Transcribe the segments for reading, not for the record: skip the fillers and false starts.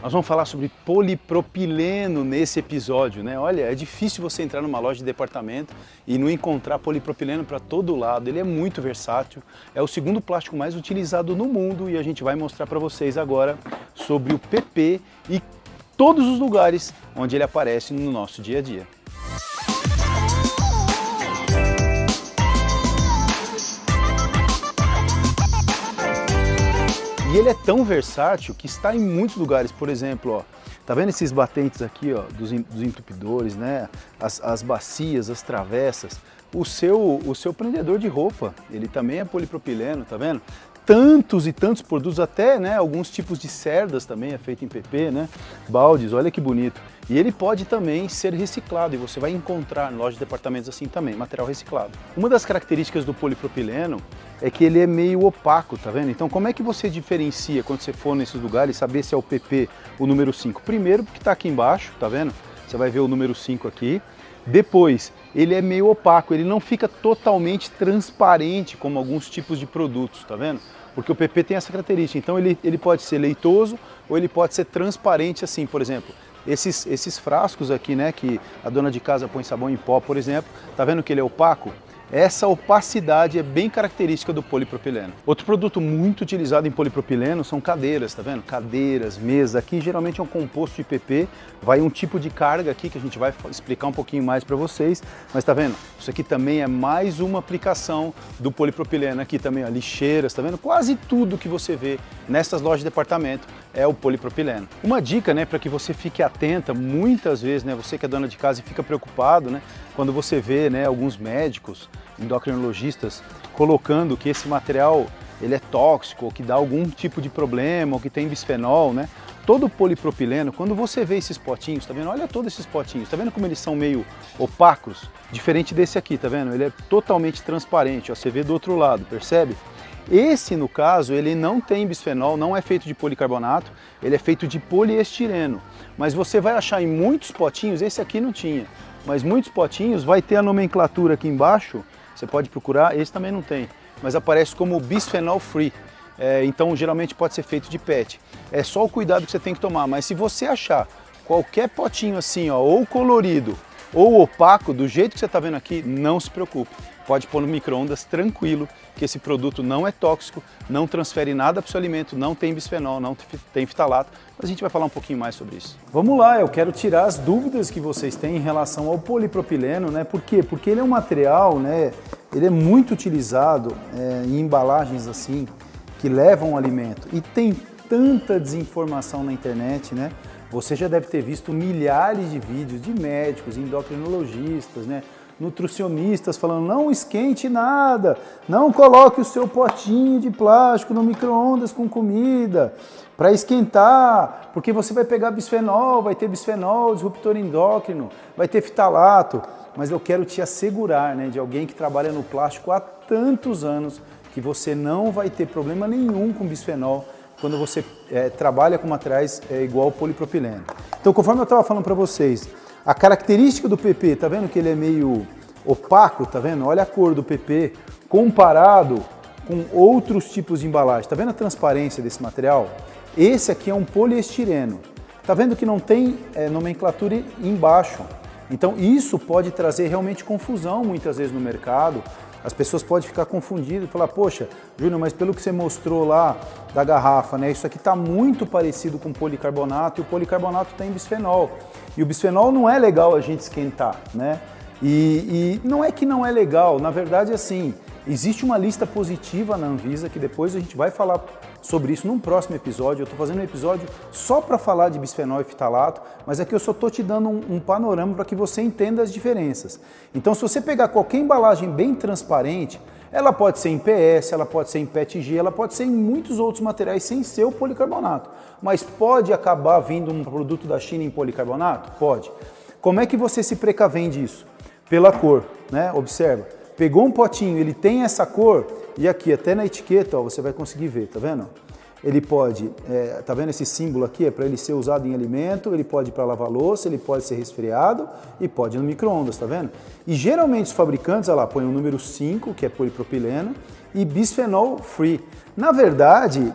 Nós vamos falar sobre polipropileno nesse episódio, né? Olha, é difícil você entrar numa loja de departamento e não encontrar polipropileno para todo lado. Ele é muito versátil, é o segundo plástico mais utilizado no mundo e a gente vai mostrar para vocês agora sobre o PP e todos os lugares onde ele aparece no nosso dia a dia. E ele é tão versátil que está em muitos lugares, por exemplo, ó, tá vendo esses batentes aqui, ó, dos entupidores, né? As bacias, as travessas, o seu prendedor de roupa, ele também é polipropileno, tá vendo? Tantos e tantos produtos, até né, alguns tipos de cerdas também é feito em PP, né? Baldes, olha que bonito. E ele pode também ser reciclado e você vai encontrar em lojas de departamentos assim também, material reciclado. Uma das características do polipropileno é que ele é meio opaco, tá vendo? Então como é que você diferencia quando você for nesses lugares, saber se é o PP, o número 5? Primeiro porque tá aqui embaixo, tá vendo? Você vai ver o número 5 aqui. Depois, ele é meio opaco, ele não fica totalmente transparente como alguns tipos de produtos, tá vendo? Porque o PP tem essa característica, então ele pode ser leitoso ou ele pode ser transparente assim, por exemplo. Esses frascos aqui, né, que a dona de casa põe sabão em pó, por exemplo, tá vendo que ele é opaco? Essa opacidade é bem característica do polipropileno. Outro produto muito utilizado em polipropileno são cadeiras, tá vendo? Cadeiras, mesas, aqui geralmente é um composto de PP, vai um tipo de carga aqui que a gente vai explicar um pouquinho mais para vocês, mas tá vendo? Isso aqui também é mais uma aplicação do polipropileno, aqui também, ó, lixeiras, tá vendo? Quase tudo que você vê nessas lojas de departamento é o polipropileno. Uma dica, né, para que você fique atenta, muitas vezes, né, você que é dona de casa e fica preocupado, né, quando você vê, né, alguns médicos, endocrinologistas, colocando que esse material ele é tóxico, ou que dá algum tipo de problema, ou que tem bisfenol, né? Todo polipropileno, quando você vê esses potinhos, tá vendo? Olha todos esses potinhos, tá vendo como eles são meio opacos? Diferente desse aqui, tá vendo? Ele é totalmente transparente, ó, você vê do outro lado, percebe? Esse, no caso, ele não tem bisfenol, não é feito de policarbonato, ele é feito de poliestireno. Mas você vai achar em muitos potinhos, esse aqui não tinha, mas muitos potinhos vai ter a nomenclatura aqui embaixo, você pode procurar, esse também não tem, mas aparece como bisphenol free. Então geralmente pode ser feito de PET. É só o cuidado que você tem que tomar, mas se você achar qualquer potinho assim, ó, ou colorido ou opaco, do jeito que você está vendo aqui, não se preocupe. Pode pôr no micro-ondas tranquilo, que esse produto não é tóxico, não transfere nada para o seu alimento, não tem bisfenol, não tem fitalato, mas a gente vai falar um pouquinho mais sobre isso. Vamos lá, eu quero tirar as dúvidas que vocês têm em relação ao polipropileno, né? Por quê? Porque ele é um material, né? Ele é muito utilizado em embalagens assim, que levam o alimento e tem tanta desinformação na internet, né? Você já deve ter visto milhares de vídeos de médicos, endocrinologistas, né? Nutricionistas falando, não esquente nada, não coloque o seu potinho de plástico no micro-ondas com comida para esquentar, porque você vai pegar bisfenol, vai ter bisfenol, disruptor endócrino, vai ter fitalato. Mas eu quero te assegurar, né, de alguém que trabalha no plástico há tantos anos, que você não vai ter problema nenhum com bisfenol quando você trabalha com materiais igual ao polipropileno. Então, conforme eu estava falando para vocês, a característica do PP, tá vendo que ele é meio opaco, tá vendo? Olha a cor do PP comparado com outros tipos de embalagem. Tá vendo a transparência desse material? Esse aqui é um poliestireno. Tá vendo que não tem nomenclatura embaixo. Então isso pode trazer realmente confusão muitas vezes no mercado. As pessoas podem ficar confundidas e falar, poxa, Júnior, mas pelo que você mostrou lá da garrafa, né, isso aqui está muito parecido com policarbonato e o policarbonato tem bisfenol. E o bisfenol não é legal a gente esquentar, né? E não é que não é legal, na verdade assim, existe uma lista positiva na Anvisa que depois a gente vai falar sobre isso num próximo episódio. Eu estou fazendo um episódio só para falar de bisfenol e fitalato, mas aqui eu só estou te dando um panorama para que você entenda as diferenças. Então se você pegar qualquer embalagem bem transparente, ela pode ser em PS, ela pode ser em PETG, ela pode ser em muitos outros materiais sem ser o policarbonato. Mas pode acabar vindo um produto da China em policarbonato? Pode. Como é que você se precavém disso? Pela cor, né? Observa. Pegou um potinho, ele tem essa cor, e aqui até na etiqueta, ó, você vai conseguir ver, tá vendo? Ele pode, tá vendo esse símbolo aqui? É para ele ser usado em alimento, ele pode ir para lavar louça, ele pode ser resfriado e pode ir no micro-ondas, tá vendo? E geralmente os fabricantes, olha lá, põem o número 5, que é polipropileno, e bisfenol free. Na verdade,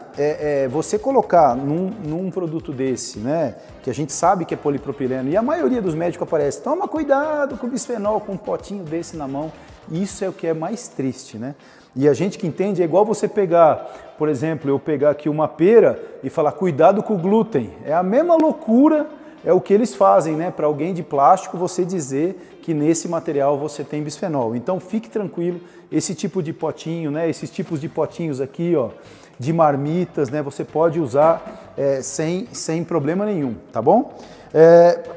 você colocar num produto desse, né, que a gente sabe que é polipropileno, e a maioria dos médicos aparece, toma cuidado com o bisfenol, com um potinho desse na mão, isso é o que é mais triste, né? E a gente que entende é igual você pegar, por exemplo, eu pegar aqui uma pera e falar cuidado com o glúten, é a mesma loucura, é o que eles fazem, né, para alguém de plástico você dizer que nesse material você tem bisfenol. Então fique tranquilo, esse tipo de potinho, né, esses tipos de potinhos aqui, ó, de marmitas, né, você pode usar sem problema nenhum, tá bom?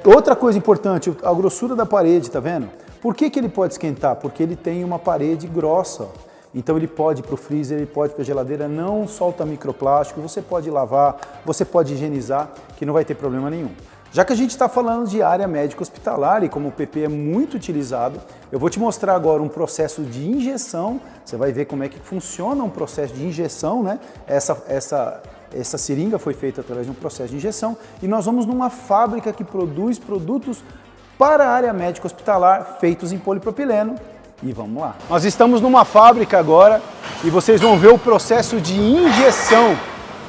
Outra coisa importante, a grossura da parede, tá vendo? Por que ele pode esquentar? Porque ele tem uma parede grossa, ó. Então ele pode ir para o freezer, ele pode ir para a geladeira, não solta microplástico, você pode lavar, você pode higienizar, que não vai ter problema nenhum. Já que a gente está falando de área médica hospitalar e como o PP é muito utilizado, eu vou te mostrar agora um processo de injeção, você vai ver como é que funciona um processo de injeção, né? Essa seringa foi feita através de um processo de injeção e nós vamos numa fábrica que produz produtos para a área médica hospitalar feitos em polipropileno e vamos lá. Nós estamos numa fábrica agora e vocês vão ver o processo de injeção,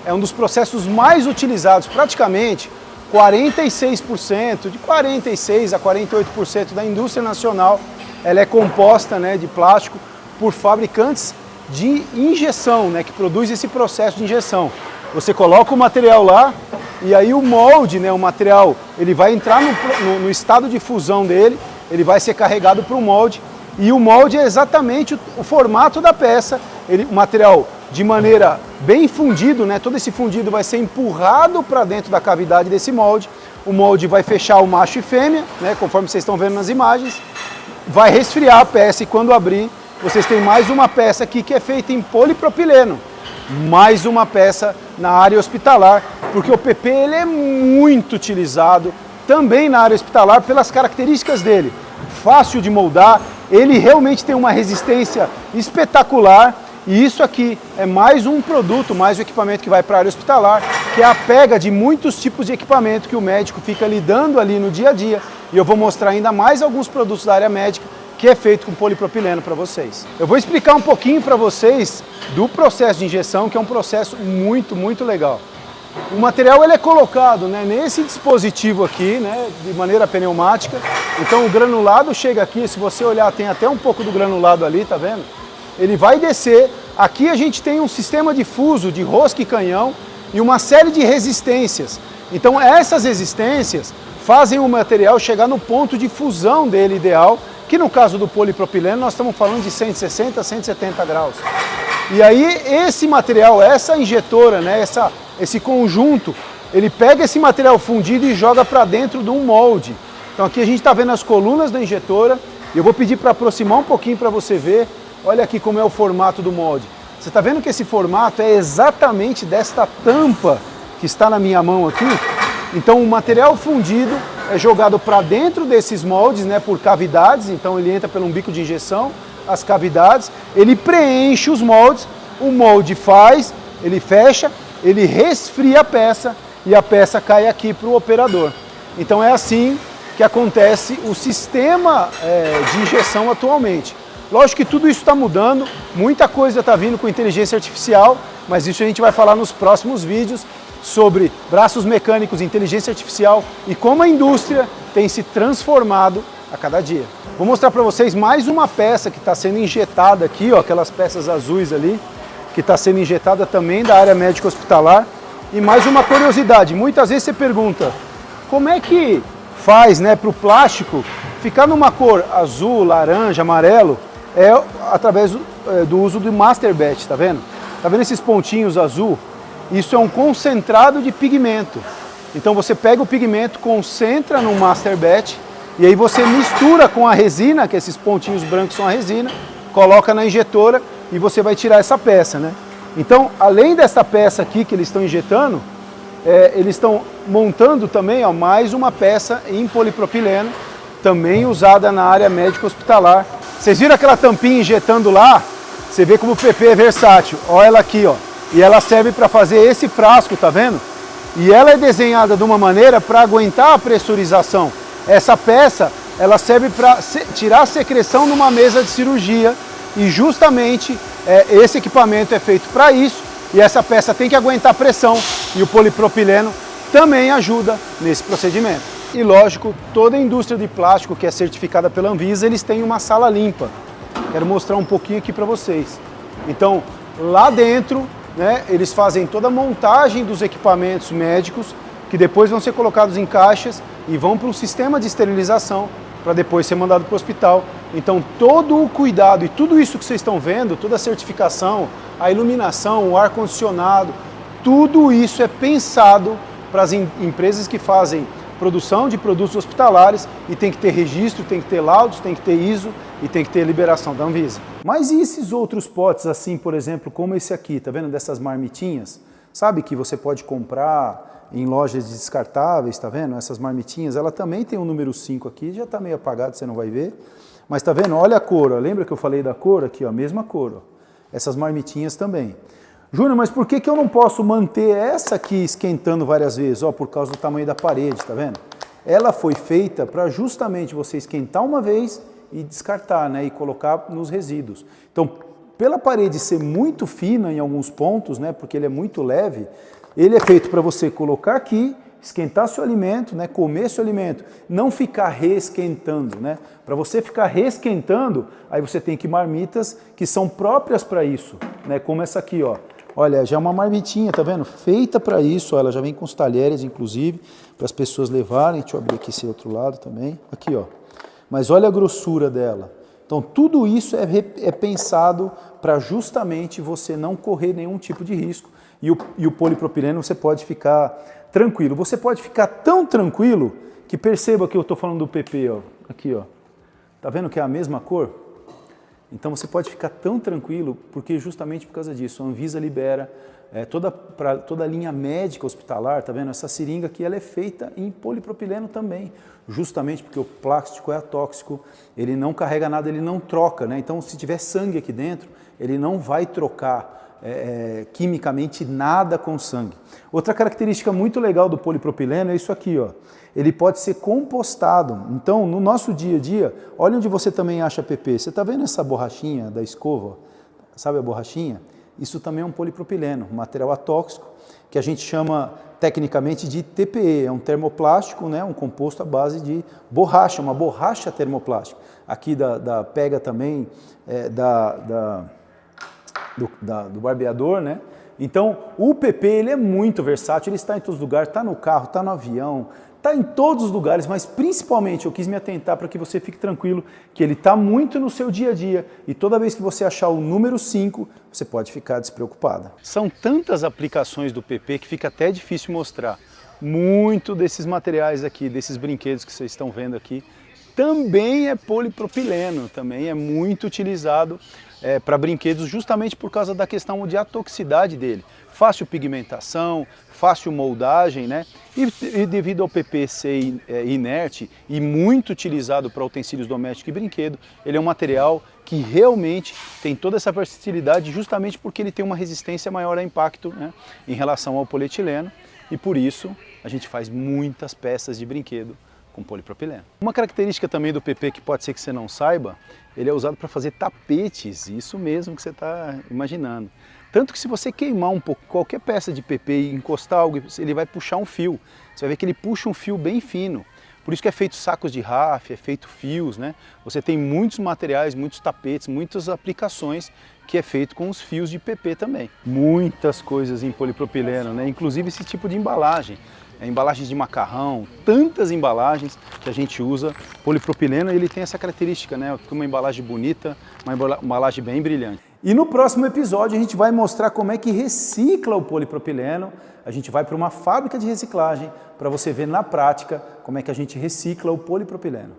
é um dos processos mais utilizados, praticamente 46%, de 46% a 48% da indústria nacional, ela é composta, né, de plástico por fabricantes de injeção, né, que produz esse processo de injeção. Você coloca o material lá e aí o molde, né, o material, ele vai entrar no estado de fusão dele, ele vai ser carregado para o molde e o molde é exatamente o formato da peça, o material de maneira bem fundido, né? Todo esse fundido vai ser empurrado para dentro da cavidade desse molde. O molde vai fechar o macho e fêmea, né? Conforme vocês estão vendo nas imagens. Vai resfriar a peça e quando abrir, vocês têm mais uma peça aqui que é feita em polipropileno. Mais uma peça na área hospitalar, porque o PP ele é muito utilizado também na área hospitalar pelas características dele. Fácil de moldar, ele realmente tem uma resistência espetacular. E isso aqui é mais um produto, mais um equipamento que vai para a área hospitalar, que é a pega de muitos tipos de equipamento que o médico fica lidando ali no dia a dia. E eu vou mostrar ainda mais alguns produtos da área médica que é feito com polipropileno para vocês. Eu vou explicar um pouquinho para vocês do processo de injeção, que é um processo muito legal. O material ele é colocado, né, nesse dispositivo aqui, né, de maneira pneumática. Então o granulado chega aqui, se você olhar tem até um pouco do granulado ali, tá vendo? Ele vai descer, aqui a gente tem um sistema de fuso de rosca e canhão e uma série de resistências. Então essas resistências fazem o material chegar no ponto de fusão dele ideal, que no caso do polipropileno nós estamos falando de 160 a 170 graus. E aí esse material, essa injetora, né, esse conjunto, ele pega esse material fundido e joga para dentro de um molde. Então aqui a gente está vendo as colunas da injetora, e eu vou pedir para aproximar um pouquinho para você ver. Olha aqui como é o formato do molde. Você está vendo que esse formato é exatamente desta tampa que está na minha mão aqui? Então o material fundido é jogado para dentro desses moldes, né, por cavidades, então ele entra pelo um bico de injeção, as cavidades, ele preenche os moldes, o molde faz, ele fecha, ele resfria a peça e a peça cai aqui para o operador. Então é assim que acontece o sistema de injeção atualmente. Lógico que tudo isso está mudando, muita coisa está vindo com inteligência artificial, mas isso a gente vai falar nos próximos vídeos sobre braços mecânicos, inteligência artificial e como a indústria tem se transformado a cada dia. Vou mostrar para vocês mais uma peça que está sendo injetada aqui, ó, aquelas peças azuis ali, que está sendo injetada também da área médica hospitalar. E mais uma curiosidade, muitas vezes você pergunta, como é que faz, né, para o plástico ficar numa cor azul, laranja, amarelo? É através do uso do master batch, tá vendo? Tá vendo esses pontinhos azul? Isso é um concentrado de pigmento. Então você pega o pigmento, concentra no master batch e aí você mistura com a resina, que esses pontinhos brancos são a resina, coloca na injetora e você vai tirar essa peça, né? Então, além dessa peça aqui que eles estão injetando, eles estão montando também, ó, mais uma peça em polipropileno, também usada na área médica hospitalar. Vocês viram aquela tampinha injetando lá? Você vê como o PP é versátil. Olha ela aqui, ó. E ela serve para fazer esse frasco, tá vendo? E ela é desenhada de uma maneira para aguentar a pressurização. Essa peça, ela serve para tirar a secreção numa mesa de cirurgia e justamente esse equipamento é feito para isso e essa peça tem que aguentar pressão e o polipropileno também ajuda nesse procedimento. E lógico, toda a indústria de plástico que é certificada pela Anvisa, eles têm uma sala limpa. Quero mostrar um pouquinho aqui para vocês. Então, lá dentro, né, eles fazem toda a montagem dos equipamentos médicos, que depois vão ser colocados em caixas e vão para um sistema de esterilização para depois ser mandado para o hospital. Então todo o cuidado e tudo isso que vocês estão vendo, toda a certificação, a iluminação, o ar-condicionado, tudo isso é pensado para as empresas que fazem produção de produtos hospitalares e tem que ter registro, tem que ter laudos, tem que ter ISO e tem que ter liberação da Anvisa. Mas e esses outros potes assim, por exemplo, como esse aqui, tá vendo dessas marmitinhas? Sabe que você pode comprar em lojas descartáveis, tá vendo? Essas marmitinhas, ela também tem o número 5 aqui, já tá meio apagado, você não vai ver. Mas tá vendo? Olha a cor, ó. Lembra que eu falei da cor aqui, ó, a mesma cor, ó. Essas marmitinhas também. Júnior, mas por que eu não posso manter essa aqui esquentando várias vezes? Ó, por causa do tamanho da parede, tá vendo? Ela foi feita para justamente você esquentar uma vez e descartar, né? E colocar nos resíduos. Então, pela parede ser muito fina em alguns pontos, né? Porque ele é muito leve, ele é feito para você colocar aqui, esquentar seu alimento, né, comer seu alimento, não ficar reesquentando, né? Para você ficar reesquentando, aí você tem que marmitas que são próprias para isso, né? Como essa aqui, ó. Olha, já é uma marmitinha, tá vendo? Feita para isso, ó, ela já vem com os talheres, inclusive, para as pessoas levarem. Deixa eu abrir aqui esse outro lado também. Aqui, ó. Mas olha a grossura dela. Então, tudo isso é pensado para justamente você não correr nenhum tipo de risco. E o polipropileno você pode ficar tranquilo. Você pode ficar tão tranquilo que perceba que eu estou falando do PP, ó. Aqui, ó. Tá vendo que é a mesma cor? Então você pode ficar tão tranquilo porque justamente por causa disso a Anvisa libera toda a linha médica hospitalar, tá vendo? Essa seringa aqui ela é feita em polipropileno também, justamente porque o plástico é atóxico, ele não carrega nada, ele não troca, né? Então se tiver sangue aqui dentro, ele não vai trocar quimicamente nada com sangue. Outra característica muito legal do polipropileno é isso aqui, ó. Ele pode ser compostado. Então, no nosso dia a dia, olha onde você também acha PP. Você está vendo essa borrachinha da escova? Sabe a borrachinha? Isso também é um polipropileno, um material atóxico, que a gente chama tecnicamente de TPE. É um termoplástico, né? Um composto à base de borracha, uma borracha termoplástica. Aqui pega também do barbeador, né? Então, o PP ele é muito versátil, ele está em todos os lugares, está no carro, está no avião, está em todos os lugares, mas principalmente eu quis me atentar para que você fique tranquilo que ele está muito no seu dia a dia e toda vez que você achar o número 5, você pode ficar despreocupada. São tantas aplicações do PP que fica até difícil mostrar. Muito desses materiais aqui, desses brinquedos que vocês estão vendo aqui, também é polipropileno, também é muito utilizado para brinquedos justamente por causa da questão de atoxicidade dele. Fácil pigmentação, fácil moldagem, né? E devido ao PP ser inerte e muito utilizado para utensílios domésticos e brinquedo, ele é um material que realmente tem toda essa versatilidade justamente porque ele tem uma resistência maior a impacto, né, em relação ao polietileno e por isso a gente faz muitas peças de brinquedo com polipropileno. Uma característica também do PP que pode ser que você não saiba, ele é usado para fazer tapetes, isso mesmo que você está imaginando. Tanto que se você queimar um pouco qualquer peça de PP e encostar algo, ele vai puxar um fio. Você vai ver que ele puxa um fio bem fino. Por isso que é feito sacos de raf, é feito fios, né? Você tem muitos materiais, muitos tapetes, muitas aplicações que é feito com os fios de PP também. Muitas coisas em polipropileno, né? Inclusive esse tipo de embalagem. Embalagens de macarrão, tantas embalagens que a gente usa. Polipropileno, ele tem essa característica, né? Uma embalagem bonita, uma embalagem bem brilhante. E no próximo episódio a gente vai mostrar como é que recicla o polipropileno. A gente vai para uma fábrica de reciclagem para você ver na prática como é que a gente recicla o polipropileno.